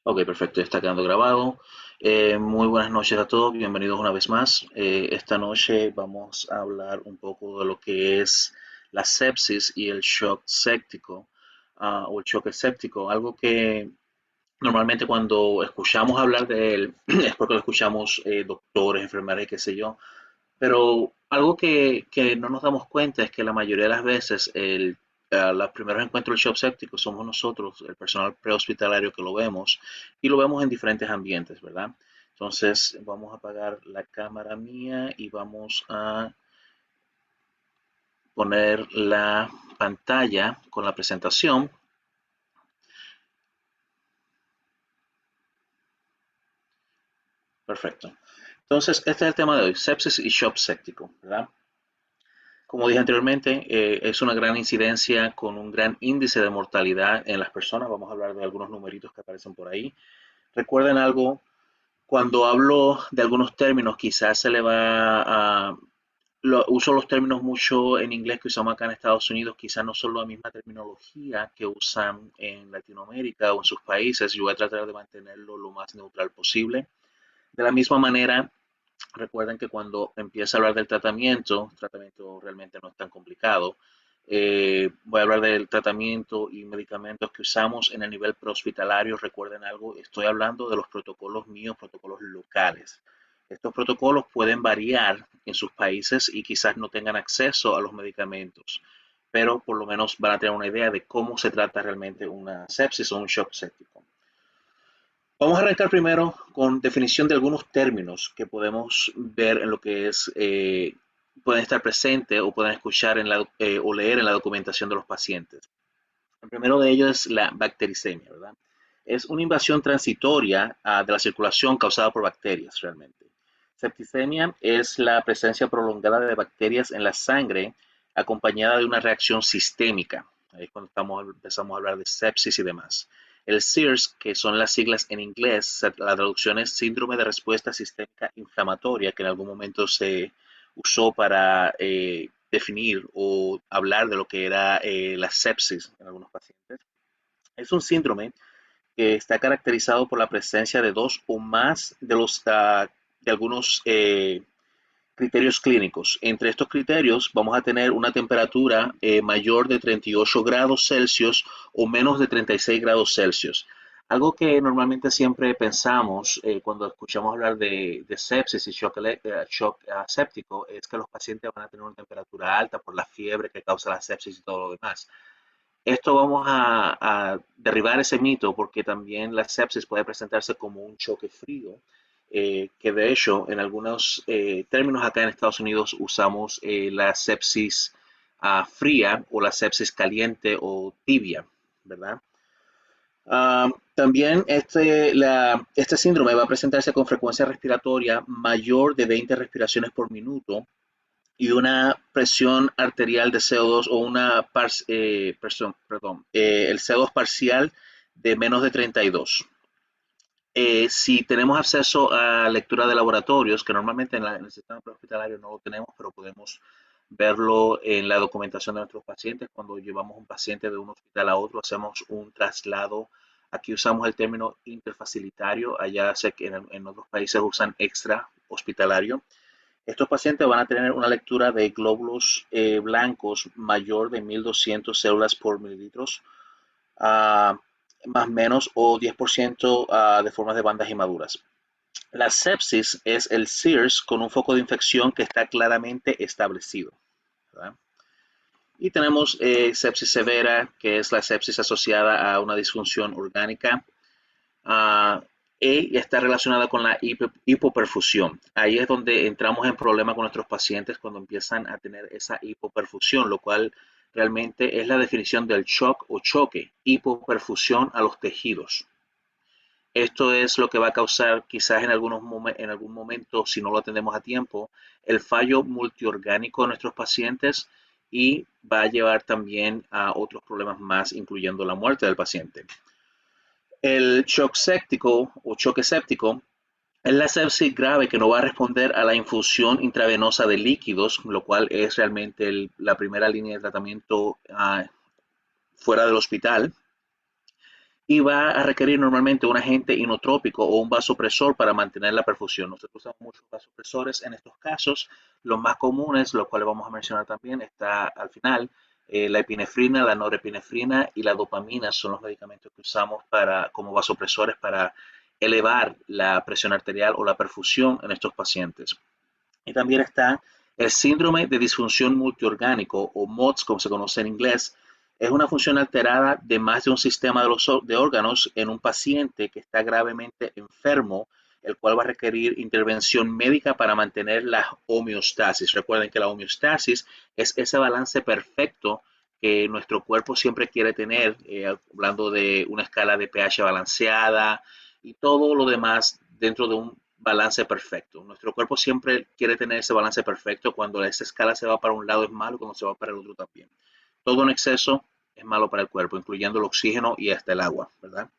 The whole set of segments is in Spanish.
Ok, perfecto, ya está quedando grabado. Muy buenas noches a todos, bienvenidos una vez más. Esta noche vamos a hablar un poco de lo que es la sepsis y el shock séptico, o el choque séptico, algo que normalmente cuando escuchamos hablar de él es porque lo escuchamos doctores, enfermeras y qué sé yo, pero algo que no nos damos cuenta es que la mayoría de las veces los primeros encuentros del shock séptico somos nosotros, el personal prehospitalario que lo vemos y lo vemos en diferentes ambientes, ¿verdad? Entonces vamos a apagar la cámara mía y vamos a poner la pantalla con la presentación. Perfecto. Entonces, este es el tema de hoy, sepsis y shock séptico, ¿verdad? Como dije anteriormente, es una gran incidencia con un gran índice de mortalidad en las personas. Vamos a hablar de algunos numeritos que aparecen por ahí. Recuerden algo, cuando hablo de algunos términos, quizás se le va a... uso los términos mucho en inglés que usamos acá en Estados Unidos, quizás no son la misma terminología que usan en Latinoamérica o en sus países. Yo voy a tratar de mantenerlo lo más neutral posible. De la misma manera, recuerden que cuando empieza a hablar del tratamiento, el tratamiento realmente no es tan complicado. Voy a hablar del tratamiento y medicamentos que usamos en el nivel prehospitalario. Recuerden algo, estoy hablando de los protocolos míos, protocolos locales. Estos protocolos pueden variar en sus países y quizás no tengan acceso a los medicamentos, pero por lo menos van a tener una idea de cómo se trata realmente una sepsis o un shock séptico. Vamos a arrancar primero con definición de algunos términos que podemos ver en lo que es, pueden estar presentes o pueden escuchar o leer en la documentación de los pacientes. El primero de ellos es la bactericemia, ¿verdad? Es una invasión transitoria de la circulación causada por bacterias realmente. Septicemia es la presencia prolongada de bacterias en la sangre acompañada de una reacción sistémica. Ahí es cuando empezamos a hablar de sepsis y demás. El SIRS, que son las siglas en inglés, la traducción es síndrome de respuesta sistémica inflamatoria, que en algún momento se usó para definir o hablar de lo que era la sepsis en algunos pacientes. Es un síndrome que está caracterizado por la presencia de dos o más de algunos criterios clínicos. Entre estos criterios vamos a tener una temperatura mayor de 38 grados Celsius o menos de 36 grados Celsius. Algo que normalmente siempre pensamos cuando escuchamos hablar de sepsis y shock séptico es que los pacientes van a tener una temperatura alta por la fiebre que causa la sepsis y todo lo demás. Esto vamos a derribar ese mito porque también la sepsis puede presentarse como un choque frío, que de hecho en algunos términos acá en Estados Unidos usamos la sepsis fría o la sepsis caliente o tibia, ¿verdad? También este síndrome va a presentarse con frecuencia respiratoria mayor de 20 respiraciones por minuto y una presión arterial de CO2 o el CO2 parcial de menos de 32. Si tenemos acceso a lectura de laboratorios, que normalmente en el sistema hospitalario no lo tenemos, pero podemos verlo en la documentación de nuestros pacientes. Cuando llevamos un paciente de un hospital a otro, hacemos un traslado. Aquí usamos el término interfacilitario, allá sé que en otros países usan extra hospitalario. Estos pacientes van a tener una lectura de glóbulos blancos mayor de 1200 células por mililitros, uh, más o menos, o 10% de formas de bandas inmaduras. La sepsis es el SIRS con un foco de infección que está claramente establecido, ¿verdad? Y tenemos sepsis severa, que es la sepsis asociada a una disfunción orgánica, uh, y está relacionada con la hipoperfusión. Ahí es donde entramos en problemas con nuestros pacientes cuando empiezan a tener esa hipoperfusión, lo cual realmente es la definición del shock o choque, hipoperfusión a los tejidos. Esto es lo que va a causar quizás en algún momento, si no lo atendemos a tiempo, el fallo multiorgánico de nuestros pacientes y va a llevar también a otros problemas más, incluyendo la muerte del paciente. El shock séptico o choque séptico es la sepsis grave que no va a responder a la infusión intravenosa de líquidos, lo cual es realmente la primera línea de tratamiento fuera del hospital. y va a requerir normalmente un agente inotrópico o un vasopresor para mantener la perfusión. Nosotros usamos muchos vasopresores en estos casos. Los más comunes, los cuales vamos a mencionar también, está al final. La epinefrina, la norepinefrina y la dopamina son los medicamentos que usamos como vasopresores para elevar la presión arterial o la perfusión en estos pacientes. Y también está el síndrome de disfunción multiorgánico o MODS, como se conoce en inglés. Es una función alterada de más de un sistema de órganos en un paciente que está gravemente enfermo, el cual va a requerir intervención médica para mantener la homeostasis. Recuerden que la homeostasis es ese balance perfecto que nuestro cuerpo siempre quiere tener, hablando de una escala de pH balanceada y todo lo demás dentro de un balance perfecto. Nuestro cuerpo siempre quiere tener ese balance perfecto. Cuando esa escala se va para un lado es malo, cuando se va para el otro también. Todo en exceso es malo para el cuerpo, incluyendo el oxígeno y hasta el agua, ¿verdad?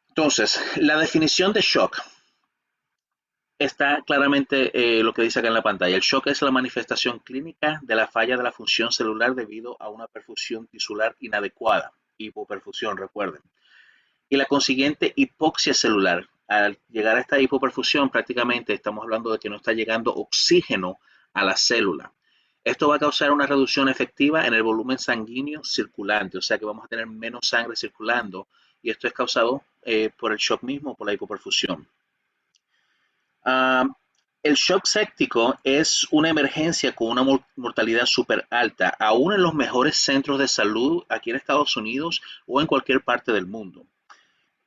Entonces, la definición de shock está claramente lo que dice acá en la pantalla. El shock es la manifestación clínica de la falla de la función celular debido a una perfusión tisular inadecuada, hipoperfusión, recuerden, y la consiguiente hipoxia celular. Al llegar a esta hipoperfusión, prácticamente estamos hablando de que no está llegando oxígeno a la célula. Esto va a causar una reducción efectiva en el volumen sanguíneo circulante, o sea que vamos a tener menos sangre circulando, y esto es causado por el shock mismo, por la hipoperfusión. Uh, el shock séptico es una emergencia con una mortalidad súper alta, aún en los mejores centros de salud aquí en Estados Unidos o en cualquier parte del mundo.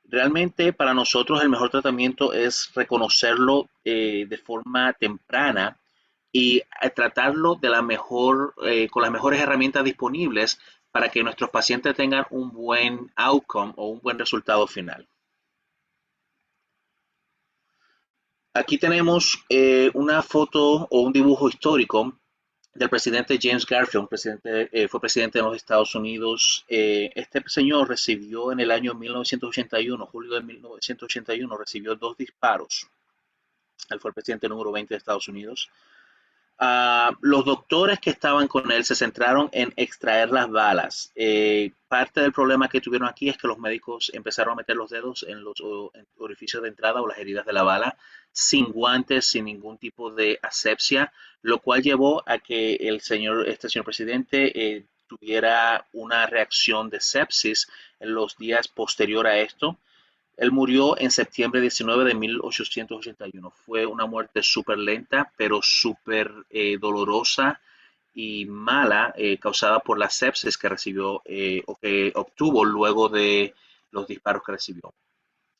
Realmente para nosotros el mejor tratamiento es reconocerlo de forma temprana y tratarlo de con las mejores herramientas disponibles para que nuestros pacientes tengan un buen outcome o un buen resultado final. Aquí tenemos una foto o un dibujo histórico del presidente James Garfield, fue presidente de los Estados Unidos. Este señor recibió en el año 1981, julio de 1981, recibió 2 disparos. Él fue el presidente número 20 de Estados Unidos. Los doctores que estaban con él se centraron en extraer las balas. Parte del problema que tuvieron aquí es que los médicos empezaron a meter los dedos en los orificios de entrada o las heridas de la bala sin guantes, sin ningún tipo de asepsia, lo cual llevó a que este señor presidente tuviera una reacción de sepsis en los días posterior a esto. Él murió en septiembre 19 de 1881. Fue una muerte súper lenta, pero súper dolorosa y mala, causada por la sepsis que recibió o que obtuvo luego de los disparos que recibió.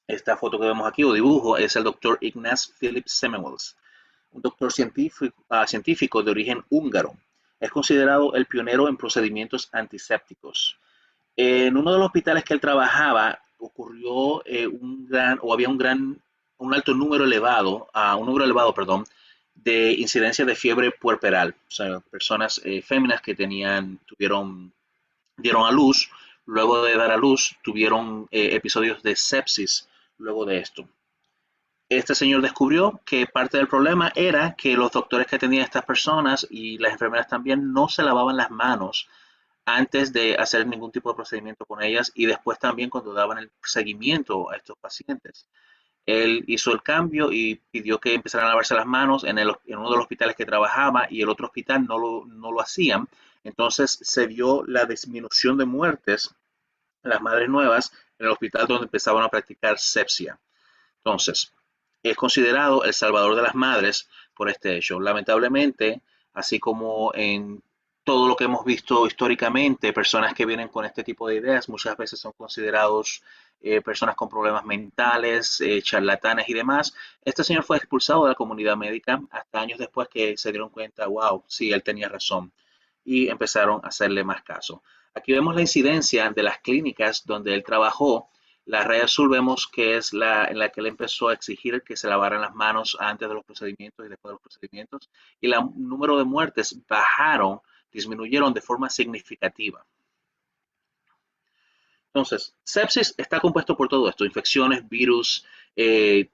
Esta foto que vemos aquí o dibujo es el doctor Ignaz Philipp Semmelweis, un doctor científico de origen húngaro. Es considerado el pionero en procedimientos antisépticos. En uno de los hospitales que él trabajaba ocurrió había un alto número elevado, perdón, de incidencia de fiebre puerperal, o sea, personas féminas que dieron a luz, luego de dar a luz tuvieron episodios de sepsis luego de esto. Este señor descubrió que parte del problema era que los doctores que tenían estas personas y las enfermeras también no se lavaban las manos antes de hacer ningún tipo de procedimiento con ellas y después también cuando daban el seguimiento a estos pacientes. Él hizo el cambio y pidió que empezaran a lavarse las manos en uno de los hospitales que trabajaba y el otro hospital no lo hacían. Entonces se vio la disminución de muertes en las madres nuevas en el hospital donde empezaban a practicar sepsia. Entonces, es considerado el salvador de las madres por este hecho. Lamentablemente, así como en todo lo que hemos visto históricamente, personas que vienen con este tipo de ideas muchas veces son considerados personas con problemas mentales, charlatanes y demás. Este señor fue expulsado de la comunidad médica hasta años después que se dieron cuenta, wow, sí, él tenía razón, y empezaron a hacerle más caso. Aquí vemos la incidencia de las clínicas donde él trabajó. La raya azul vemos que es en la que él empezó a exigir que se lavaran las manos antes de los procedimientos y después de los procedimientos. Y el número de muertes disminuyeron de forma significativa. Entonces, sepsis está compuesto por todo esto, infecciones, virus, tiene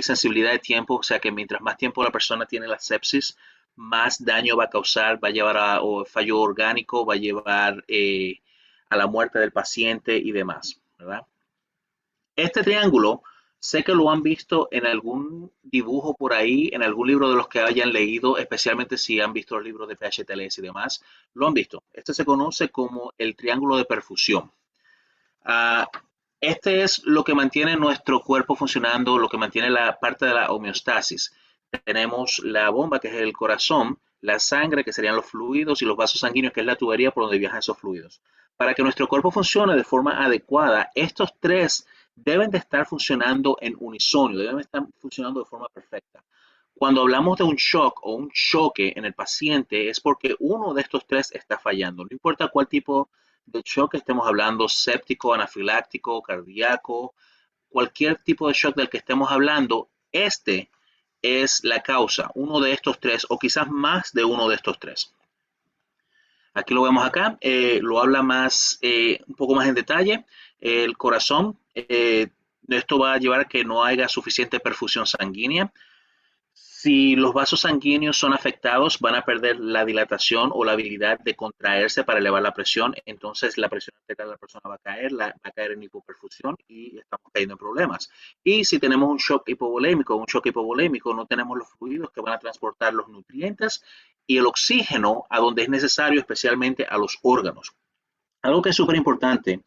sensibilidad de tiempo, o sea que mientras más tiempo la persona tiene la sepsis, más daño va a causar, va a llevar a fallo orgánico, va a llevar a la muerte del paciente y demás, ¿verdad? Este triángulo, sé que lo han visto en algún dibujo por ahí, en algún libro de los que hayan leído, especialmente si han visto los libros de PHTLS y demás, lo han visto. Este se conoce como el triángulo de perfusión. Uh, este es lo que mantiene nuestro cuerpo funcionando, lo que mantiene la parte de la homeostasis. Tenemos la bomba, que es el corazón, la sangre, que serían los fluidos, y los vasos sanguíneos, que es la tubería por donde viajan esos fluidos. Para que nuestro cuerpo funcione de forma adecuada, estos tres deben de estar funcionando en unisonio, deben estar funcionando de forma perfecta. Cuando hablamos de un shock o un choque en el paciente, es porque uno de estos tres está fallando. No importa cuál tipo de shock estemos hablando, séptico, anafiláctico, cardíaco, cualquier tipo de shock del que estemos hablando, este es la causa, uno de estos tres o quizás más de uno de estos tres. Aquí lo vemos acá, lo habla más, un poco más en detalle. El corazón, esto va a llevar a que no haya suficiente perfusión sanguínea. Si los vasos sanguíneos son afectados, van a perder la dilatación o la habilidad de contraerse para elevar la presión. Entonces, la presión arterial de la persona va a caer en hipoperfusión y estamos cayendo en problemas. Y si tenemos un shock hipovolémico, no tenemos los fluidos que van a transportar los nutrientes y el oxígeno a donde es necesario, especialmente a los órganos. Algo que es súper importante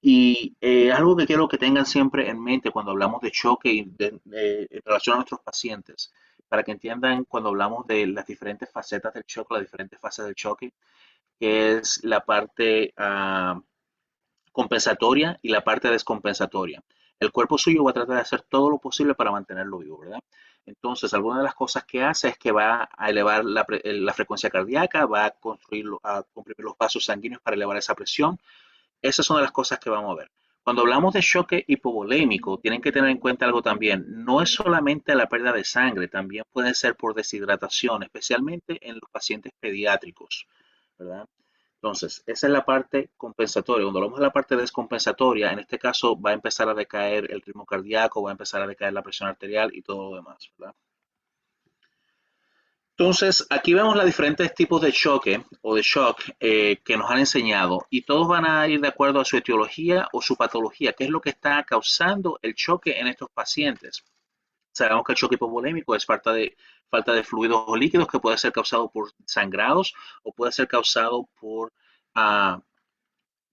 y algo que quiero que tengan siempre en mente cuando hablamos de choque y en relación a nuestros pacientes, para que entiendan cuando hablamos de las diferentes facetas del choque, las diferentes fases del choque, que es la parte compensatoria y la parte descompensatoria. El cuerpo suyo va a tratar de hacer todo lo posible para mantenerlo vivo, ¿verdad? Entonces, alguna de las cosas que hace es que va a elevar la frecuencia cardíaca, va a comprimir los vasos sanguíneos para elevar esa presión. Esas son de las cosas que vamos a ver. Cuando hablamos de choque hipovolémico, tienen que tener en cuenta algo también. No es solamente la pérdida de sangre, también puede ser por deshidratación, especialmente en los pacientes pediátricos, ¿verdad? Entonces, esa es la parte compensatoria. Cuando hablamos de la parte descompensatoria, en este caso va a empezar a decaer el ritmo cardíaco, va a empezar a decaer la presión arterial y todo lo demás, ¿verdad? Entonces, aquí vemos los diferentes tipos de choque o de shock que nos han enseñado y todos van a ir de acuerdo a su etiología o su patología, qué es lo que está causando el choque en estos pacientes. Sabemos que el choque hipovolémico es falta de fluidos o líquidos que puede ser causado por sangrados o puede ser causado por uh,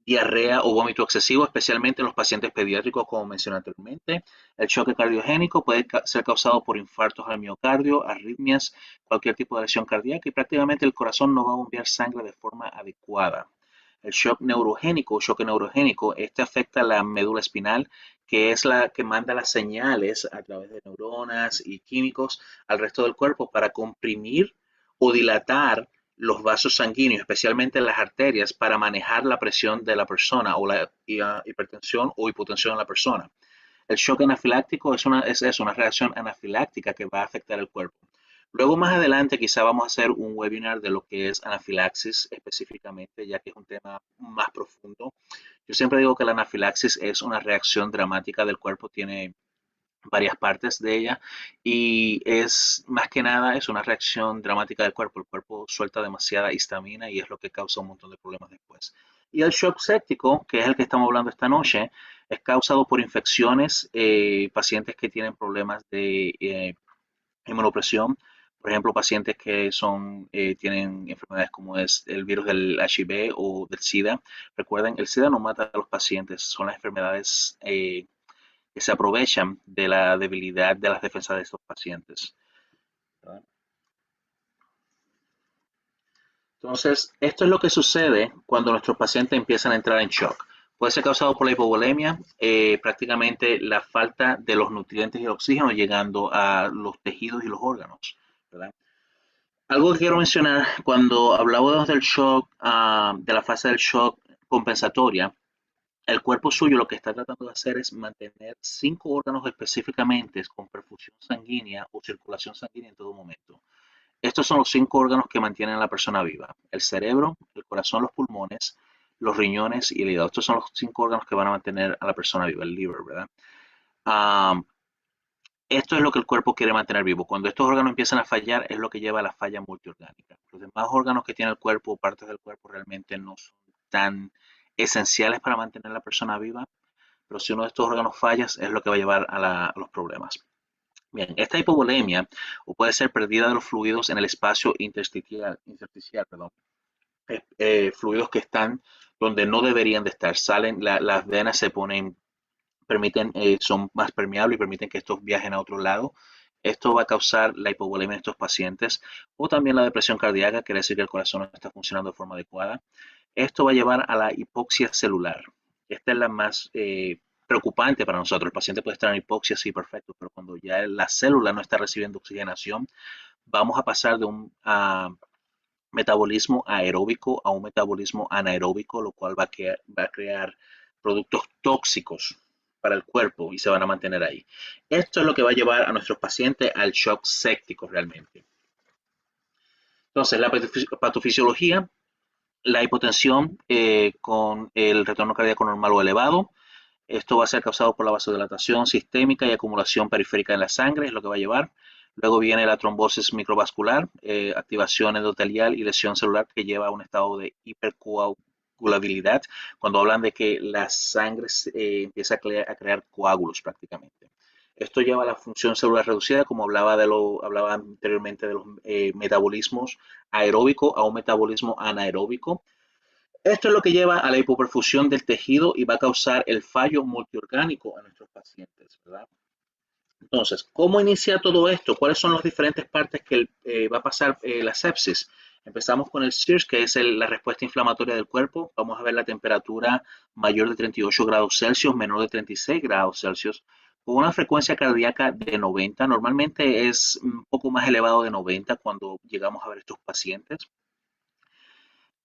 diarrea o vómito excesivo, especialmente en los pacientes pediátricos, como mencioné anteriormente. El choque cardiogénico puede ser causado por infartos al miocardio, arritmias, cualquier tipo de lesión cardíaca y prácticamente el corazón no va a bombear sangre de forma adecuada. El shock neurogénico o choque neurogénico, este afecta la médula espinal, que es la que manda las señales a través de neuronas y químicos al resto del cuerpo para comprimir o dilatar los vasos sanguíneos, especialmente las arterias, para manejar la presión de la persona o la hipertensión o hipotensión de la persona. El shock anafiláctico es una reacción anafiláctica que va a afectar el cuerpo. Luego más adelante quizá vamos a hacer un webinar de lo que es anafilaxis específicamente, ya que es un tema más profundo. Yo siempre digo que la anafilaxis es una reacción dramática del cuerpo, tiene varias partes de ella y es más que nada es una reacción dramática del cuerpo. El cuerpo suelta demasiada histamina y es lo que causa un montón de problemas después. Y el shock séptico, que es el que estamos hablando esta noche, es causado por infecciones, pacientes que tienen problemas de inmunopresión, por ejemplo, pacientes que tienen enfermedades como es el virus del HIV o del SIDA. Recuerden, el SIDA no mata a los pacientes, son las enfermedades que se aprovechan de la debilidad de las defensas de estos pacientes. Entonces, esto es lo que sucede cuando nuestros pacientes empiezan a entrar en shock. Puede ser causado por la hipovolemia, prácticamente la falta de los nutrientes y el oxígeno llegando a los tejidos y los órganos, ¿verdad? Algo que quiero mencionar cuando hablamos del shock, de la fase del shock compensatoria, el cuerpo suyo lo que está tratando de hacer es mantener 5 órganos específicamente con perfusión sanguínea o circulación sanguínea en todo momento. Estos son los 5 órganos que mantienen a la persona viva: el cerebro, el corazón, los pulmones, los riñones y el hígado. Estos son los 5 órganos que van a mantener a la persona viva, el liver, ¿verdad? Um, Esto es lo que el cuerpo quiere mantener vivo. Cuando estos órganos empiezan a fallar, es lo que lleva a la falla multiorgánica. Los demás órganos que tiene el cuerpo, partes del cuerpo, realmente no son tan esenciales para mantener a la persona viva, pero si uno de estos órganos falla es lo que va a llevar a los problemas. Bien, esta hipovolemia o puede ser pérdida de los fluidos en el espacio intersticial, perdón, fluidos que están donde no deberían de estar, salen, las venas se ponen, permiten, son más permeables y permiten que estos viajen a otro lado. Esto va a causar la hipovolemia en estos pacientes o también la depresión cardíaca, quiere decir que el corazón no está funcionando de forma adecuada. Esto va a llevar a la hipoxia celular. Esta es la más preocupante para nosotros. El paciente puede estar en hipoxia, sí, perfecto, pero cuando ya la célula no está recibiendo oxigenación, vamos a pasar de un metabolismo aeróbico a un metabolismo anaeróbico, lo cual va a crear productos tóxicos para el cuerpo y se van a mantener ahí. Esto es lo que va a llevar a nuestros pacientes al shock séptico realmente. Entonces, la patofisiología, la hipotensión con el retorno cardíaco normal o elevado. Esto va a ser causado por la vasodilatación sistémica y acumulación periférica en la sangre, es lo que va a llevar. Luego viene la trombosis microvascular, activación endotelial y lesión celular que lleva a un estado de hipercoagulabilidad, cuando hablan de que la sangre empieza a crear coágulos prácticamente. Esto lleva a la función celular reducida, como hablaba anteriormente de los metabolismos aeróbico a un metabolismo anaeróbico. Esto es lo que lleva a la hipoperfusión del tejido y va a causar el fallo multiorgánico a nuestros pacientes, ¿verdad? Entonces, ¿cómo inicia todo esto? ¿Cuáles son las diferentes partes que va a pasar la sepsis? Empezamos con el SIRS, que es la respuesta inflamatoria del cuerpo. Vamos a ver la temperatura mayor de 38 grados Celsius, menor de 36 grados Celsius, con una frecuencia cardíaca de 90. Normalmente es un poco más elevado de 90 cuando llegamos a ver estos pacientes.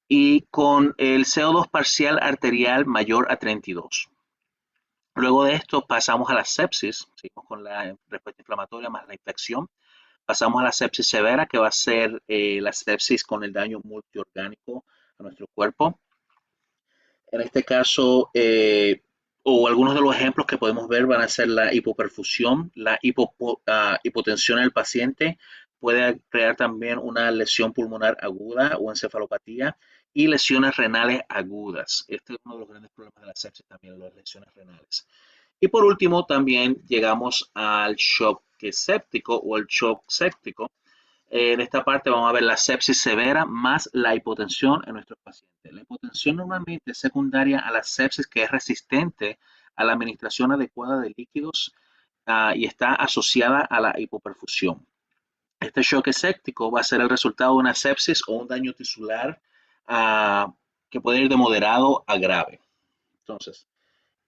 Y con el CO2 parcial arterial mayor a 32. Luego de esto pasamos a la sepsis, seguimos con la respuesta inflamatoria más la infección. Pasamos a la sepsis severa, que va a ser la sepsis con el daño multiorgánico a nuestro cuerpo. En este caso, o algunos de los ejemplos que podemos ver van a ser la hipoperfusión, la hipotensión en el paciente, puede crear también una lesión pulmonar aguda o encefalopatía y lesiones renales agudas. Este es uno de los grandes problemas de la sepsis también, las lesiones renales. Y por último, también llegamos al shock séptico o el shock séptico. En esta parte vamos a ver la sepsis severa más la hipotensión en nuestros pacientes. La hipotensión normalmente es secundaria a la sepsis, que es resistente a la administración adecuada de líquidos y está asociada a la hipoperfusión. Este shock séptico va a ser el resultado de una sepsis o un daño tisular que puede ir de moderado a grave. Entonces,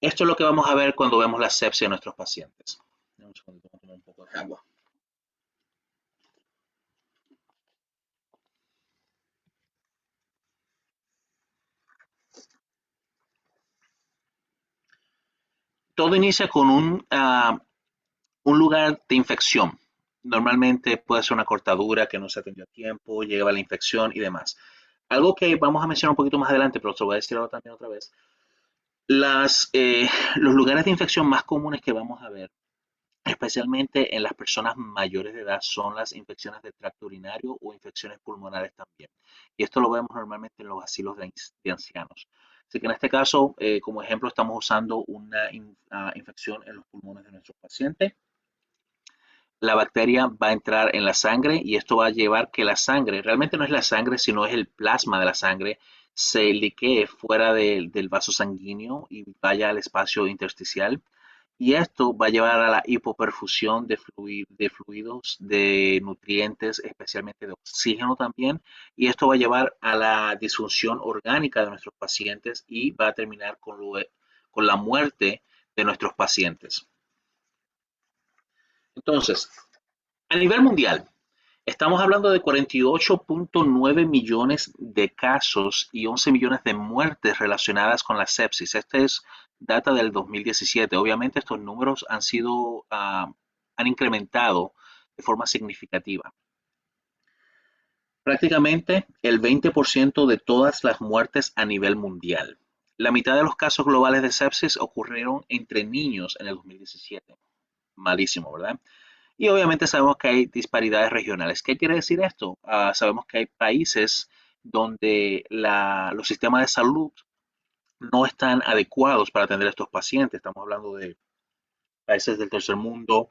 esto es lo que vamos a ver cuando vemos la sepsis en nuestros pacientes. Un segundito, voy a tomar un poco de agua. Todo inicia con un lugar de infección. Normalmente puede ser una cortadura que no se atendió a tiempo, llega la infección y demás. Algo que vamos a mencionar un poquito más adelante, pero se lo voy a decir ahora también otra vez. Los lugares de infección más comunes que vamos a ver, especialmente en las personas mayores de edad, son las infecciones del tracto urinario o infecciones pulmonares también. Y esto lo vemos normalmente en los asilos de ancianos. Así que en este caso, como ejemplo, estamos usando una infección en los pulmones de nuestros pacientes. La bacteria va a entrar en la sangre y esto va a llevar que la sangre, realmente no es la sangre, sino es el plasma de la sangre, se liquee fuera del vaso sanguíneo y vaya al espacio intersticial. Y esto va a llevar a la hipoperfusión de fluidos, de nutrientes, especialmente de oxígeno también. Y esto va a llevar a la disfunción orgánica de nuestros pacientes y va a terminar con la muerte de nuestros pacientes. Entonces, a nivel mundial, estamos hablando de 48.9 millones de casos y 11 millones de muertes relacionadas con la sepsis. Este es data del 2017. Obviamente estos números han incrementado de forma significativa. Prácticamente el 20% de todas las muertes a nivel mundial. La mitad de los casos globales de sepsis ocurrieron entre niños en el 2017. Malísimo, ¿verdad? Y obviamente sabemos que hay disparidades regionales. ¿Qué quiere decir esto? Sabemos que hay países donde los sistemas de salud no están adecuados para atender a estos pacientes. Estamos hablando de países del tercer mundo,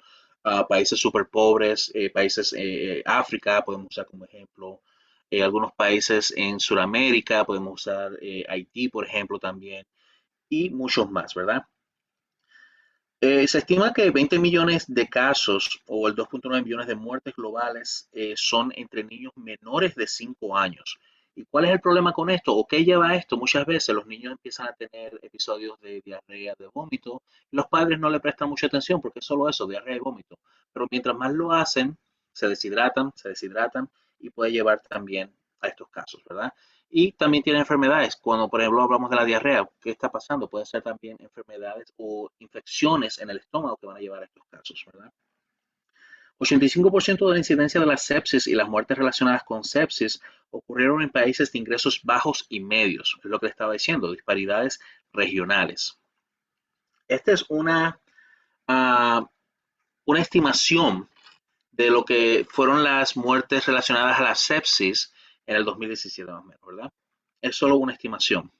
países súper pobres, países África, podemos usar como ejemplo, algunos países en Sudamérica, podemos usar Haití, por ejemplo, también, y muchos más, ¿verdad? Se estima que 20 millones de casos o el 2.9 millones de muertes globales son entre niños menores de 5 años. ¿Y cuál es el problema con esto? ¿O qué lleva a esto? Muchas veces los niños empiezan a tener episodios de diarrea, de vómito, y los padres no le prestan mucha atención porque es solo eso, diarrea y vómito. Pero mientras más lo hacen, se deshidratan y puede llevar también a estos casos, ¿verdad? Y también tiene enfermedades. Cuando, por ejemplo, hablamos de la diarrea, ¿qué está pasando? Puede ser también enfermedades o infecciones en el estómago que van a llevar a estos casos, ¿verdad? 85% de la incidencia de la sepsis y las muertes relacionadas con sepsis ocurrieron en países de ingresos bajos y medios, es lo que le estaba diciendo, disparidades regionales. Esta es uh, una estimación de lo que fueron las muertes relacionadas a la sepsis en el 2017, más o menos, ¿verdad? Es solo una estimación.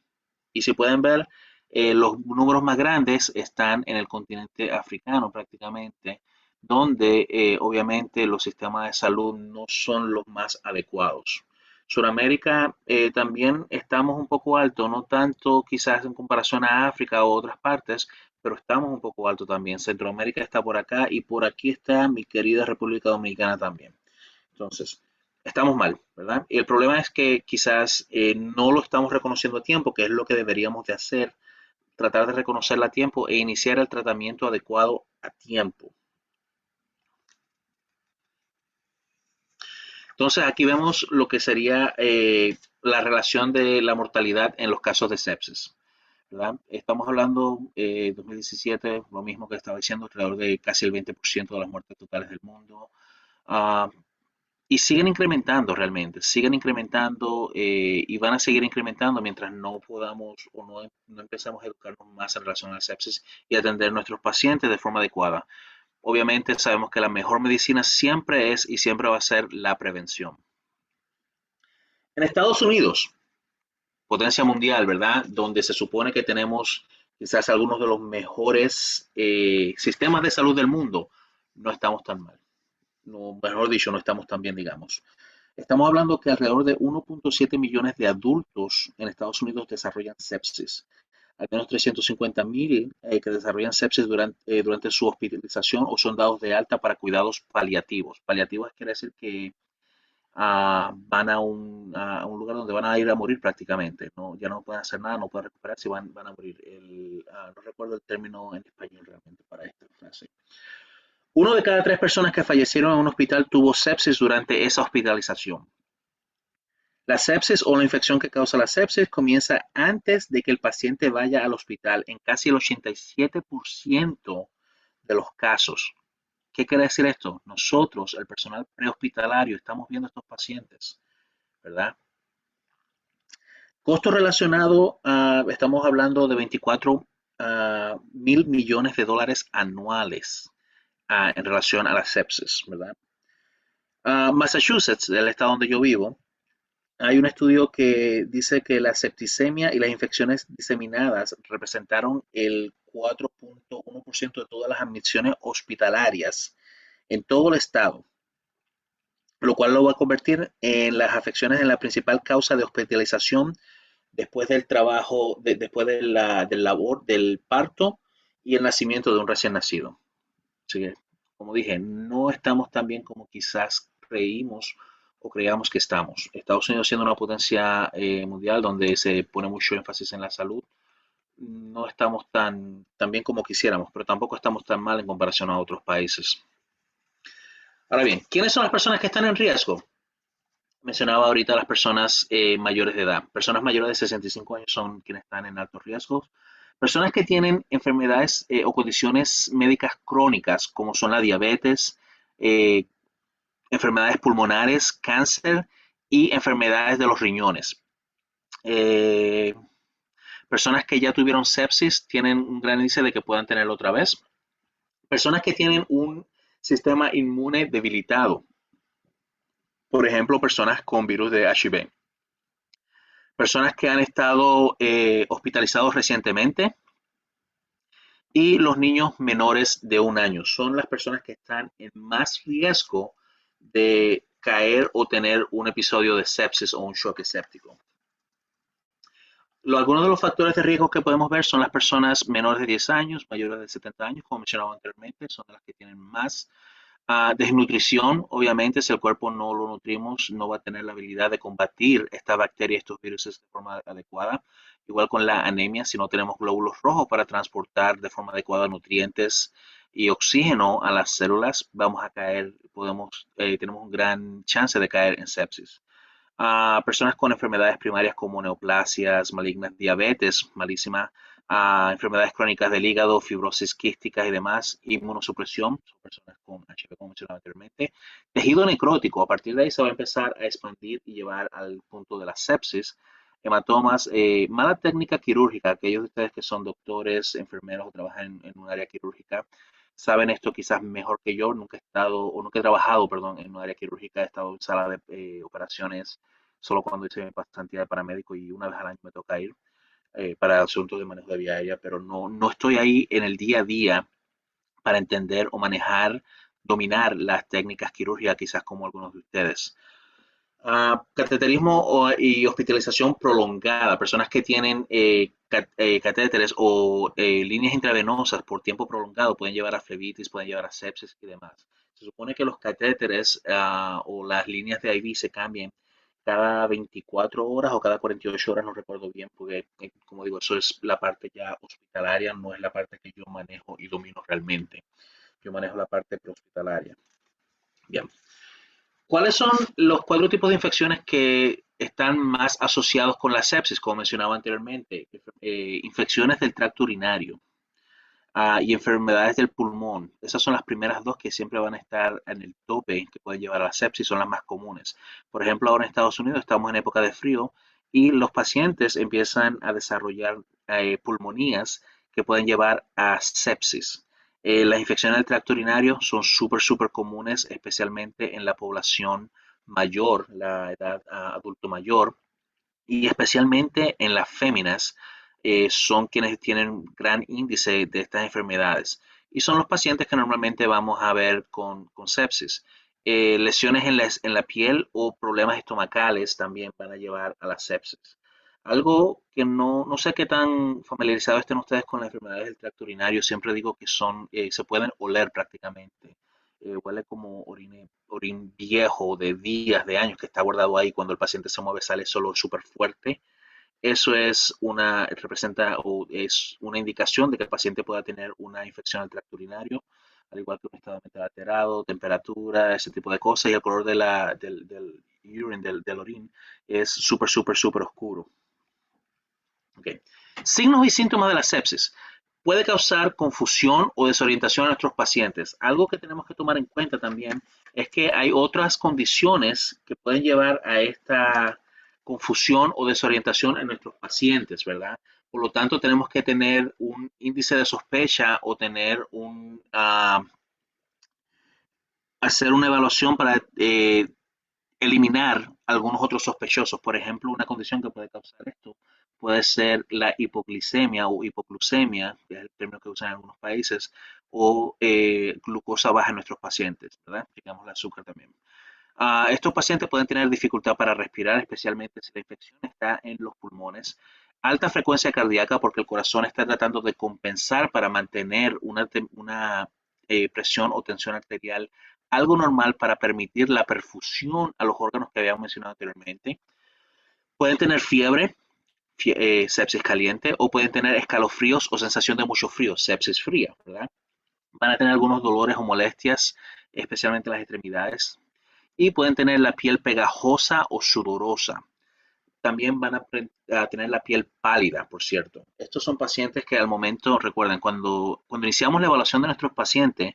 Y si pueden ver, los números más grandes están en el continente africano prácticamente, donde obviamente los sistemas de salud no son los más adecuados. Sudamérica también estamos un poco alto, no tanto quizás en comparación a África o otras partes, pero estamos un poco alto también. Centroamérica está por acá y por aquí está mi querida República Dominicana también. Entonces, estamos mal, ¿verdad? Y el problema es que quizás no lo estamos reconociendo a tiempo, que es lo que deberíamos de hacer, tratar de reconocerla a tiempo e iniciar el tratamiento adecuado a tiempo. Entonces, aquí vemos lo que sería la relación de la mortalidad en los casos de sepsis, ¿verdad? Estamos hablando 2017, lo mismo que estaba diciendo, alrededor de casi el 20% de las muertes totales del mundo. Uh, Y siguen incrementando realmente, siguen incrementando y van a seguir incrementando mientras no podamos o no empecemos a educarnos más en relación a la sepsis y atender a nuestros pacientes de forma adecuada. Obviamente sabemos que la mejor medicina siempre es y siempre va a ser la prevención. En Estados Unidos, potencia mundial, ¿verdad? Donde se supone que tenemos quizás algunos de los mejores sistemas de salud del mundo, no estamos tan mal. No, mejor dicho, no estamos tan bien, digamos. Estamos hablando que alrededor de 1.7 millones de adultos en Estados Unidos desarrollan sepsis. Al menos 350.000 que desarrollan sepsis durante su hospitalización o son dados de alta para cuidados paliativos. Paliativos quiere decir que van a un lugar donde van a ir a morir prácticamente. ¿No? Ya no pueden hacer nada, no pueden recuperarse y van a morir. No recuerdo el término en español realmente para esta frase. Uno de cada 3 personas que fallecieron en un hospital tuvo sepsis durante esa hospitalización. La sepsis o la infección que causa la sepsis comienza antes de que el paciente vaya al hospital en casi el 87% de los casos. ¿Qué quiere decir esto? Nosotros, el personal prehospitalario, estamos viendo a estos pacientes, ¿verdad? Costo relacionado, estamos hablando de 24 mil millones de dólares anuales en relación a la sepsis, ¿verdad? Massachusetts, el estado donde yo vivo, hay un estudio que dice que la septicemia y las infecciones diseminadas representaron el 4.1% de todas las admisiones hospitalarias en todo el estado, lo cual lo va a convertir en las afecciones en la principal causa de hospitalización después del trabajo, después de del labor, del parto y el nacimiento de un recién nacido. Así que, como dije, no estamos tan bien como quizás creímos o creíamos que estamos. Estados Unidos siendo una potencia mundial donde se pone mucho énfasis en la salud, no estamos tan bien como quisiéramos, pero tampoco estamos tan mal en comparación a otros países. Ahora bien, ¿quiénes son las personas que están en riesgo? Mencionaba ahorita las personas mayores de edad. Personas mayores de 65 años son quienes están en altos riesgos. Personas que tienen enfermedades o condiciones médicas crónicas, como son la diabetes, eh, enfermedades pulmonares, cáncer y enfermedades de los riñones. Eh, Personas que ya tuvieron sepsis tienen un gran índice de que puedan tenerlo otra vez. Personas que tienen un sistema inmune debilitado, por ejemplo, personas con virus de HIV. personas que han estado hospitalizados recientemente y los niños menores de 1 año. Son las personas que están en más riesgo de caer o tener un episodio de sepsis o un shock séptico. Algunos de los factores de riesgo que podemos ver son las personas menores de 10 años, mayores de 70 años, como mencionaba anteriormente, son las que tienen más desnutrición. Obviamente, si el cuerpo no lo nutrimos, no va a tener la habilidad de combatir esta bacteria, estos virus de forma adecuada. Igual con la anemia, si no tenemos glóbulos rojos para transportar de forma adecuada nutrientes y oxígeno a las células, vamos a caer, tenemos un gran chance de caer en sepsis. Personas con enfermedades primarias como neoplasias, malignas, diabetes, malísima, enfermedades crónicas del hígado, fibrosis quística y demás, inmunosupresión, son personas con HIV como mencionaba anteriormente, tejido necrótico, a partir de ahí se va a empezar a expandir y llevar al punto de la sepsis, hematomas, mala técnica quirúrgica, aquellos de ustedes que son doctores, enfermeros o trabajan en un área quirúrgica, saben esto quizás mejor que yo. Nunca he estado, o nunca he trabajado, perdón, en un área quirúrgica. He estado en sala de operaciones solo cuando hice mi pasantía de paramédico y una vez al año me toca ir para asuntos de manejo de vía aérea, pero no estoy ahí en el día a día para entender o manejar, dominar las técnicas quirúrgicas, quizás como algunos de ustedes. Cateterismo y hospitalización prolongada, personas que tienen catéteres o líneas intravenosas por tiempo prolongado pueden llevar a flebitis, pueden llevar a sepsis y demás. Se supone que los catéteres o las líneas de IV se cambian cada 24 horas o cada 48 horas, no recuerdo bien, porque como digo, eso es la parte ya hospitalaria, no es la parte que yo manejo y domino realmente. Yo manejo la parte prehospitalaria. Bien. ¿Cuáles son los 4 tipos de infecciones que están más asociados con la sepsis, como mencionaba anteriormente? Infecciones del tracto urinario y enfermedades del pulmón. Esas son las primeras dos que siempre van a estar en el tope que pueden llevar a la sepsis, son las más comunes. Por ejemplo, ahora en Estados Unidos estamos en época de frío y los pacientes empiezan a desarrollar pulmonías que pueden llevar a sepsis. Las infecciones del tracto urinario son súper comunes, especialmente en la población mayor, la edad adulto mayor, y especialmente en las féminas, son quienes tienen un gran índice de estas enfermedades. Y son los pacientes que normalmente vamos a ver con sepsis. Lesiones en la piel o problemas estomacales también van a llevar a la sepsis. Algo que no sé qué tan familiarizados estén ustedes con las enfermedades del tracto urinario, siempre digo que se pueden oler prácticamente. Huele como orín viejo de días, de años que está guardado ahí. Cuando el paciente se mueve sale solo súper fuerte. Eso representa o es una indicación de que el paciente pueda tener una infección del tracto urinario, al igual que un estado mental alterado, temperatura, ese tipo de cosas, y el color del urine, del orín, es súper oscuro. Okay. Signos y síntomas de la sepsis. Puede causar confusión o desorientación a nuestros pacientes. Algo que tenemos que tomar en cuenta también es que hay otras condiciones que pueden llevar a esta confusión o desorientación en nuestros pacientes, ¿verdad? Por lo tanto, tenemos que tener un índice de sospecha o hacer una evaluación para eliminar algunos otros sospechosos. Por ejemplo, una condición que puede causar esto puede ser la hipoglicemia o hipoglucemia, que es el término que usan en algunos países, o glucosa baja en nuestros pacientes, ¿verdad? Digamos el azúcar también. Estos pacientes pueden tener dificultad para respirar, especialmente si la infección está en los pulmones. Alta frecuencia cardíaca porque el corazón está tratando de compensar para mantener una presión o tensión arterial algo normal para permitir la perfusión a los órganos que habíamos mencionado anteriormente. Pueden tener fiebre, sepsis caliente, o pueden tener escalofríos o sensación de mucho frío, sepsis fría, ¿verdad? Van a tener algunos dolores o molestias, especialmente en las extremidades, y pueden tener la piel pegajosa o sudorosa. También van a tener la piel pálida, por cierto. Estos son pacientes que al momento, recuerden, cuando iniciamos la evaluación de nuestros pacientes,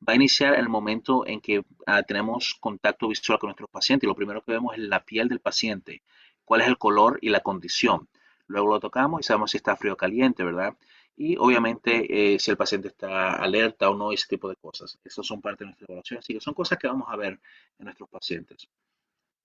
va a iniciar el momento en que tenemos contacto visual con nuestros pacientes. Y lo primero que vemos es la piel del paciente, cuál es el color y la condición. Luego lo tocamos y sabemos si está frío o caliente, ¿verdad? Y obviamente si el paciente está alerta o no, ese tipo de cosas. Esas son parte de nuestra evaluación, así que son cosas que vamos a ver en nuestros pacientes.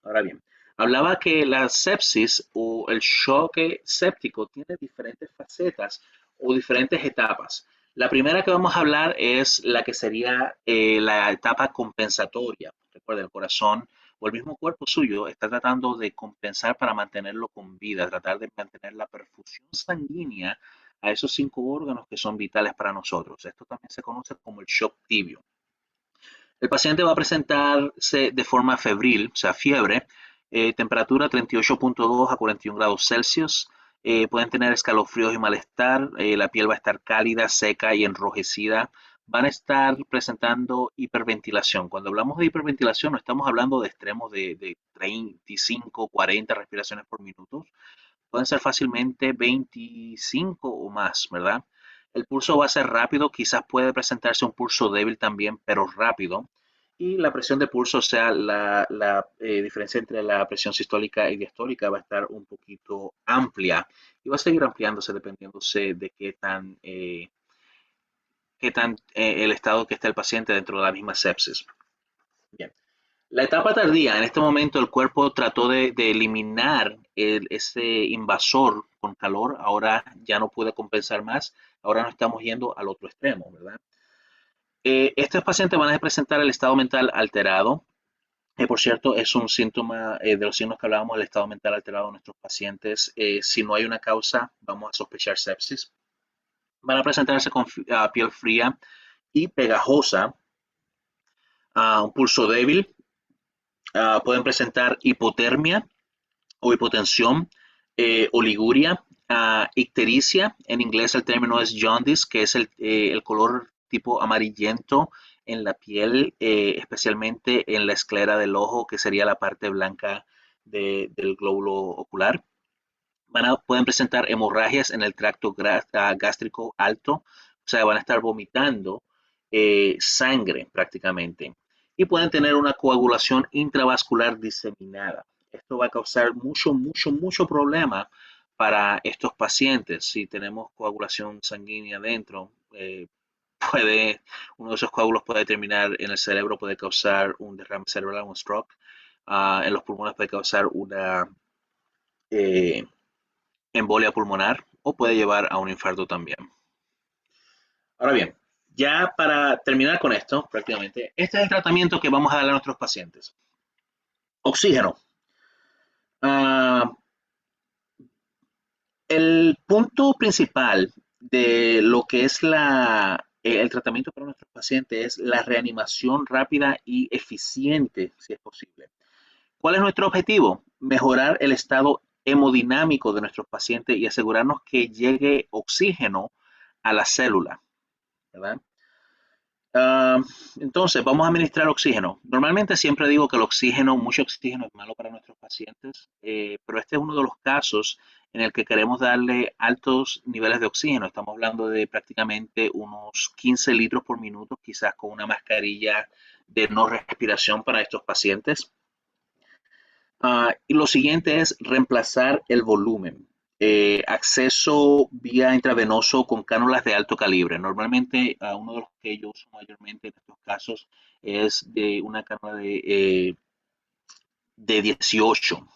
Ahora bien, Hablaba que la sepsis o el choque séptico tiene diferentes facetas o diferentes etapas. La primera que vamos a hablar es la que sería la etapa compensatoria. Recuerda, el corazón o el mismo cuerpo suyo está tratando de compensar para mantenerlo con vida, tratar de mantener la perfusión sanguínea a esos 5 órganos que son vitales para nosotros. Esto también se conoce como el shock tibio. El paciente va a presentarse de forma febril, o sea, fiebre, temperatura 38,2 a 41 grados Celsius. Pueden tener escalofríos y malestar. La piel va a estar cálida, seca y enrojecida. Van a estar presentando hiperventilación. Cuando hablamos de hiperventilación, no estamos hablando de extremos de 35, 40 respiraciones por minuto. Pueden ser fácilmente 25 o más, ¿verdad? El pulso va a ser rápido, quizás puede presentarse un pulso débil también, pero rápido. Y la presión de pulso, o sea, la diferencia entre la presión sistólica y diastólica va a estar un poquito amplia y va a seguir ampliándose dependiéndose de qué tan el estado que está el paciente dentro de la misma sepsis. Bien. La etapa tardía, en este momento el cuerpo trató de eliminar ese invasor con calor, ahora ya no puede compensar más, ahora nos estamos yendo al otro extremo, ¿verdad? Estos pacientes van a presentar el estado mental alterado, que por cierto es un síntoma de los signos que hablábamos del estado mental alterado de nuestros pacientes. Si no hay una causa, vamos a sospechar sepsis. Van a presentarse con piel fría y pegajosa, un pulso débil, pueden presentar hipotermia o hipotensión, oliguria, ictericia. En inglés el término es jaundice, que es el color tipo amarillento en la piel, especialmente en la esclera del ojo, que sería la parte blanca del glóbulo ocular. Pueden presentar hemorragias en el tracto gástrico alto, o sea, van a estar vomitando sangre prácticamente. Y pueden tener una coagulación intravascular diseminada. Esto va a causar mucho, mucho, mucho problema para estos pacientes. Si tenemos coagulación sanguínea dentro, uno de esos coágulos puede terminar en el cerebro, puede causar un derrame cerebral, un stroke. En los pulmones puede causar una eh, embolia pulmonar o puede llevar a un infarto también. Ahora bien, ya para terminar con esto, prácticamente, este es el tratamiento que vamos a darle a nuestros pacientes. Oxígeno. Uh, el punto principal de lo que es el tratamiento para nuestros pacientes es la reanimación rápida y eficiente, si es posible. ¿Cuál es nuestro objetivo? Mejorar el estado hemodinámico de nuestros pacientes y asegurarnos que llegue oxígeno a la célula, ¿verdad? Ah, entonces, vamos a administrar oxígeno. Normalmente siempre digo que el oxígeno, mucho oxígeno es malo para nuestros pacientes, pero este es uno de los casos en el que queremos darle altos niveles de oxígeno. Estamos hablando de prácticamente unos 15 litros por minuto, quizás con una mascarilla de no respiración para estos pacientes. Y lo siguiente es reemplazar el volumen. Acceso vía intravenoso con cánulas de alto calibre. Normalmente, uno de los que yo uso mayormente en estos casos es de una cánula de 18.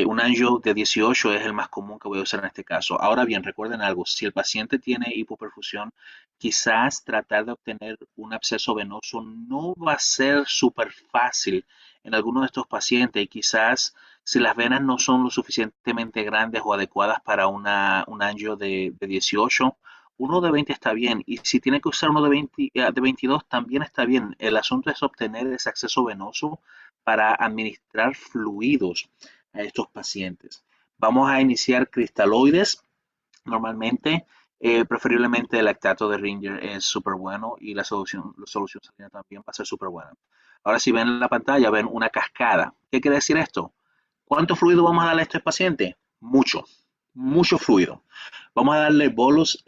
Un angio de 18 es el más común que voy a usar en este caso. Ahora bien, recuerden algo, si el paciente tiene hipoperfusión, quizás tratar de obtener un absceso venoso no va a ser súper fácil en algunos de estos pacientes y quizás si las venas no son lo suficientemente grandes o adecuadas para un angio de 18, uno de 20 está bien y si tiene que usar uno de 22 también está bien. El asunto es obtener ese acceso venoso para administrar fluidos a estos pacientes. Vamos a iniciar cristaloides. Normalmente, preferiblemente el lactato de Ringer es súper bueno y la solución salina también va a ser súper buena. Ahora, si ven en la pantalla, ven una cascada. ¿Qué quiere decir esto? ¿Cuánto fluido vamos a darle a este paciente? Mucho, mucho fluido. Vamos a darle boloses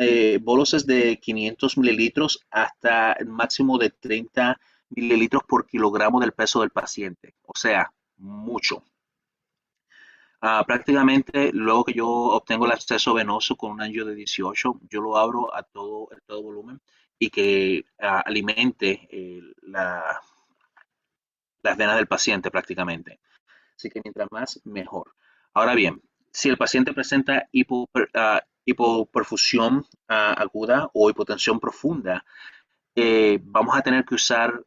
de 500 mililitros hasta el máximo de 30 mililitros por kilogramo del peso del paciente. O sea, mucho. Prácticamente luego que yo obtengo el acceso venoso con un ancho de 18, yo lo abro a todo volumen y que alimente las venas del paciente prácticamente. Así que mientras más, mejor. Ahora bien, si el paciente presenta hipoperfusión aguda o hipotensión profunda, vamos a tener que usar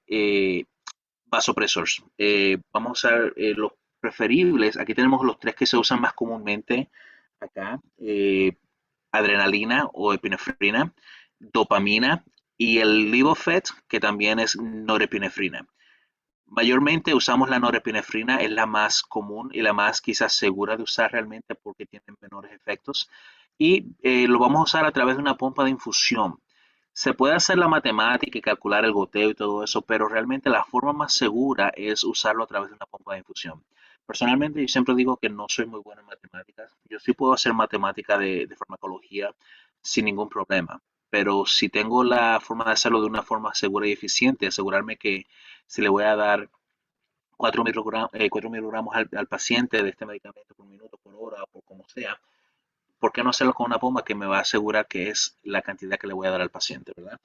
vasopresores. Vamos a usar los preferibles. Aquí tenemos los tres que se usan más comúnmente acá. Adrenalina o epinefrina, dopamina y el Levophed, que también es norepinefrina. Mayormente usamos la norepinefrina, es la más común y la más quizás segura de usar realmente porque tiene menores efectos. Y lo vamos a usar a través de una pompa de infusión. Se puede hacer la matemática y calcular el goteo y todo eso, pero realmente la forma más segura es usarlo a través de una pompa de infusión. Personalmente, yo siempre digo que no soy muy bueno en matemáticas. Yo sí puedo hacer matemática de farmacología sin ningún problema, pero si tengo la forma de hacerlo de una forma segura y eficiente, asegurarme que si le voy a dar 4 miligramos al paciente de este medicamento por minuto, por hora, o por como sea, ¿por qué no hacerlo con una bomba que me va a asegurar que es la cantidad que le voy a dar al paciente, ¿verdad?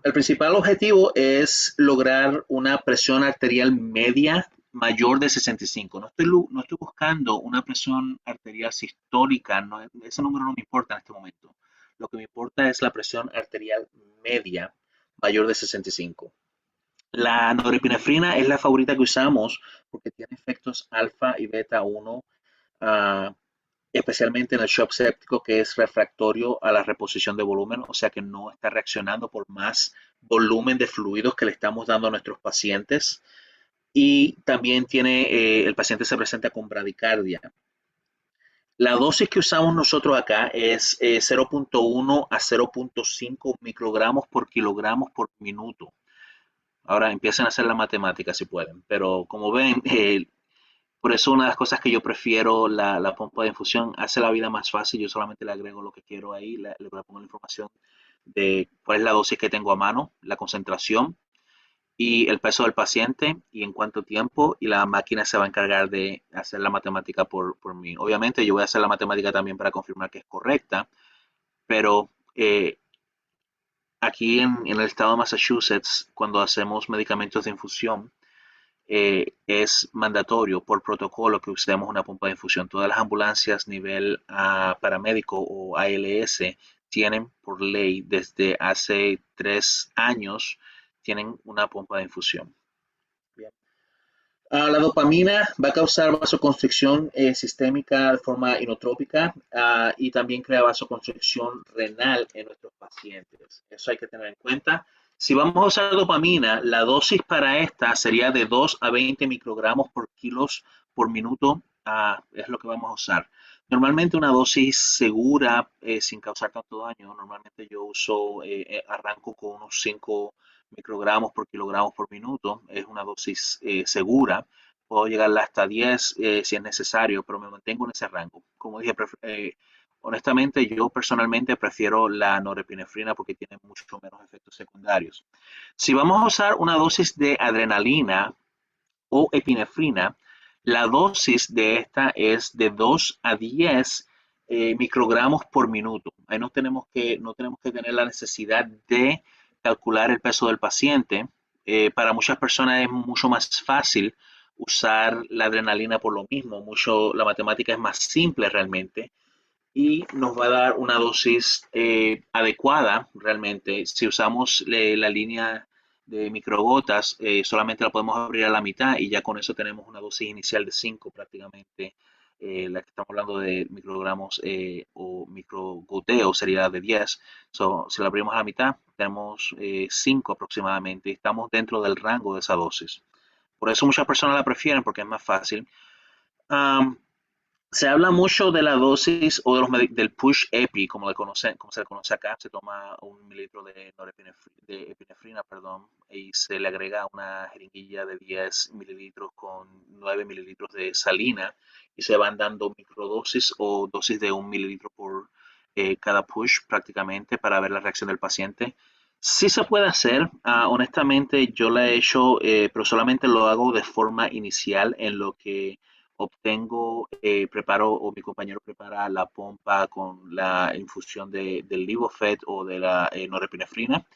El principal objetivo es lograr una presión arterial media mayor de 65. No estoy buscando una presión arterial sistólica, no, ese número no me importa en este momento. Lo que me importa es la presión arterial media mayor de 65. La norepinefrina es la favorita que usamos porque tiene efectos alfa y beta 1, uh, especialmente en el shock séptico que es refractorio a la reposición de volumen, o sea que no está reaccionando por más volumen de fluidos que le estamos dando a nuestros pacientes. Y también el paciente se presenta con bradicardia. La dosis que usamos nosotros acá es 0.1 a 0.5 microgramos por kilogramos por minuto. Ahora empiecen a hacer la matemática si pueden, pero como ven, por eso una de las cosas que yo prefiero la pompa de infusión hace la vida más fácil. Yo solamente le agrego lo que quiero ahí, le pongo la información de cuál es la dosis que tengo a mano, la concentración y el peso del paciente y en cuánto tiempo y la máquina se va a encargar de hacer la matemática por mí. Obviamente yo voy a hacer la matemática también para confirmar que es correcta, pero aquí en el estado de Massachusetts, cuando hacemos medicamentos de infusión, es mandatorio por protocolo que usemos una pompa de infusión. Todas las ambulancias nivel paramédico o ALS tienen por ley desde hace 3 años, tienen una pompa de infusión. Bien. La dopamina va a causar vasoconstricción sistémica de forma inotrópica y también crea vasoconstricción renal en nuestros pacientes. Eso hay que tener en cuenta. Si vamos a usar dopamina, la dosis para esta sería de 2 a 20 microgramos por kilos por minuto. Es lo que vamos a usar. Normalmente una dosis segura, sin causar tanto daño, normalmente yo arranco con unos 5 microgramos por kilogramos por minuto. Es una dosis segura. Puedo llegar hasta 10 si es necesario, pero me mantengo en ese rango. Como dije, honestamente, yo personalmente prefiero la norepinefrina porque tiene mucho menos efectos secundarios. Si vamos a usar una dosis de adrenalina o epinefrina, la dosis de esta es de 2 a 10 microgramos por minuto. Ahí no tenemos que tener la necesidad de calcular el peso del paciente. Para muchas personas es mucho más fácil usar la adrenalina por lo mismo. La matemática es más simple realmente y nos va a dar una dosis adecuada realmente. Si usamos la línea de microgotas, solamente la podemos abrir a la mitad y ya con eso tenemos una dosis inicial de 5 prácticamente. La que estamos hablando de microgramos o microgoteo sería de 10. Si la abrimos a la mitad, tenemos 5 aproximadamente y estamos dentro del rango de esa dosis. Por eso muchas personas la prefieren porque es más fácil. Um, Se habla mucho de la dosis o del push epi, como se le conoce acá. Se toma 1 mililitro de epinefrina, perdón, y se le agrega una jeringuilla de 10 mililitros con 9 mililitros de salina y se van dando microdosis o dosis de 1 mililitro por cada push prácticamente para ver la reacción del paciente. Sí se puede hacer, honestamente yo la he hecho, pero solamente lo hago de forma inicial en lo que preparo o mi compañero prepara la pompa con la infusión del Levophed o de la norepinefrina.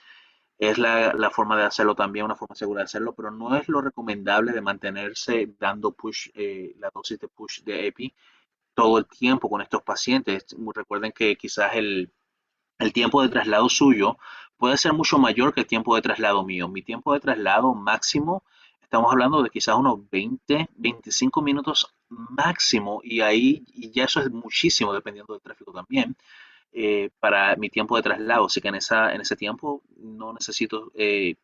Es la forma de hacerlo también, una forma segura de hacerlo, pero no es lo recomendable de mantenerse dando push, la dosis de push de EPI todo el tiempo con estos pacientes. Recuerden que quizás el tiempo de traslado suyo puede ser mucho mayor que el tiempo de traslado mío. Mi tiempo de traslado máximo, estamos hablando de quizás unos 20, 25 minutos máximo, y ahí y ya eso es muchísimo dependiendo del tráfico también, para mi tiempo de traslado. Así que en ese tiempo no necesito,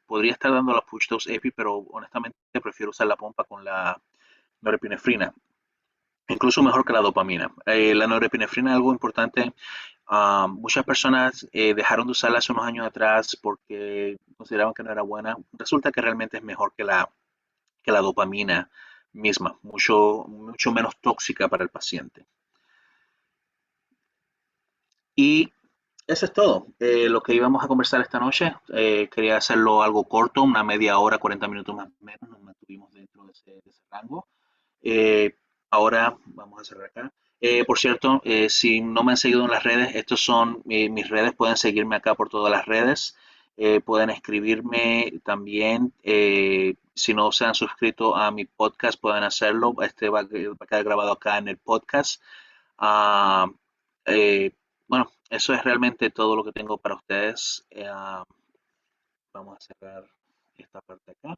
podría estar dando la push dose EPI, pero honestamente prefiero usar la pompa con la norepinefrina, incluso mejor que la dopamina. La norepinefrina es algo importante. Muchas personas dejaron de usarla hace unos años atrás porque consideraban que no era buena. Resulta que realmente es mejor que la dopamina misma, mucho menos tóxica para el paciente. Y eso es todo. Lo que íbamos a conversar esta noche, quería hacerlo algo corto, una media hora, 40 minutos más o menos, nos mantuvimos dentro de ese rango. Eh, Ahora vamos a cerrar acá. Por cierto, si no me han seguido en las redes, estos son mis redes, pueden seguirme acá por todas las redes, pueden escribirme también. Si no se han suscrito a mi podcast, pueden hacerlo. Este va a quedar grabado acá en el podcast. Ah, eh, bueno, eso es realmente todo lo que tengo para ustedes. Vamos a cerrar esta parte acá.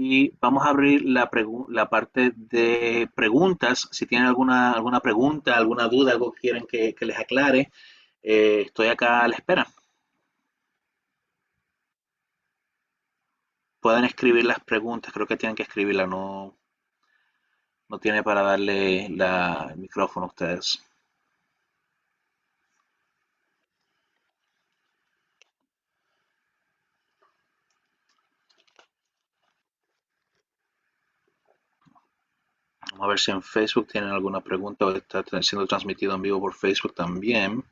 Y vamos a abrir la parte de preguntas. Si tienen alguna pregunta, alguna duda, algo que quieren que les aclare, estoy acá a la espera. Pueden escribir las preguntas, creo que tienen que escribirla, no tiene para darle el micrófono a ustedes. Vamos a ver si en Facebook tienen alguna pregunta, o está siendo transmitido en vivo por Facebook también.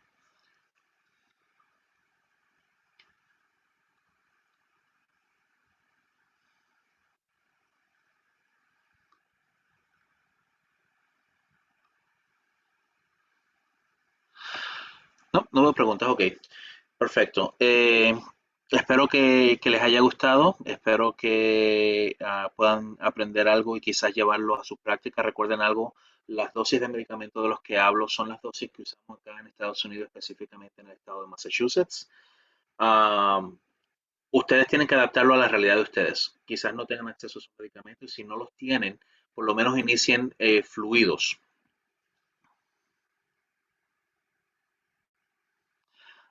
No veo preguntas, ok. Perfecto. Espero que les haya gustado, espero que puedan aprender algo y quizás llevarlo a su práctica. Recuerden algo, las dosis de medicamentos de los que hablo son las dosis que usamos acá en Estados Unidos, específicamente en el estado de Massachusetts. Am, Ustedes tienen que adaptarlo a la realidad de ustedes. Quizás no tengan acceso a sus medicamentos y si no los tienen, por lo menos inicien fluidos.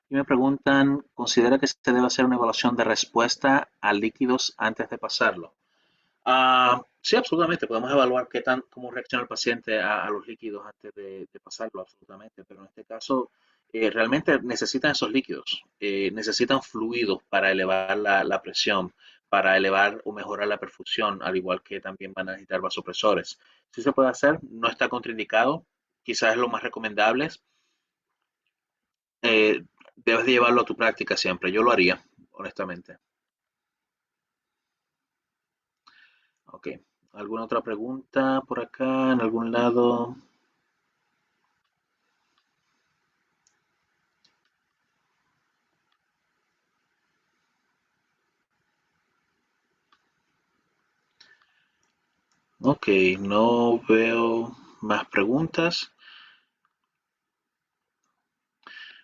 Y me preguntan, ¿considera que se debe hacer una evaluación de respuesta a líquidos antes de pasarlo? Sí, absolutamente. Podemos evaluar cómo reacciona el paciente a los líquidos antes de pasarlo, absolutamente. Pero en este caso, realmente necesitan esos líquidos, necesitan fluidos para elevar la presión, para elevar o mejorar la perfusión, al igual que también van a necesitar vasopresores. Sí se puede hacer, no está contraindicado, quizás es lo más recomendable. eh, Debes de llevarlo a tu práctica siempre. Yo lo haría, honestamente. Ok. ¿Alguna otra pregunta por acá, en algún lado? Ok, no veo más preguntas.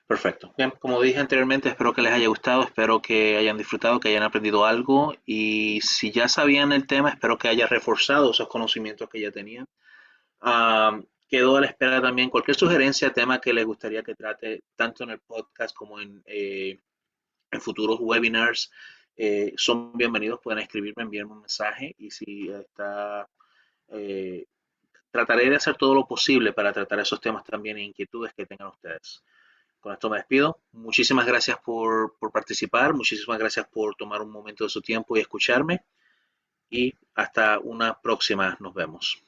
Perfecto. Bien, como dije anteriormente, espero que les haya gustado, espero que hayan disfrutado, que hayan aprendido algo, y si ya sabían el tema, espero que haya reforzado esos conocimientos que ya tenían. Quedo a la espera también cualquier sugerencia, tema que les gustaría que trate tanto en el podcast como en futuros webinars. Son bienvenidos, pueden escribirme, enviarme un mensaje, y si eh, trataré de hacer todo lo posible para tratar esos temas también e inquietudes que tengan ustedes. Con esto me despido. Muchísimas gracias por participar, muchísimas gracias por tomar un momento de su tiempo y escucharme, y hasta una próxima. Nos vemos.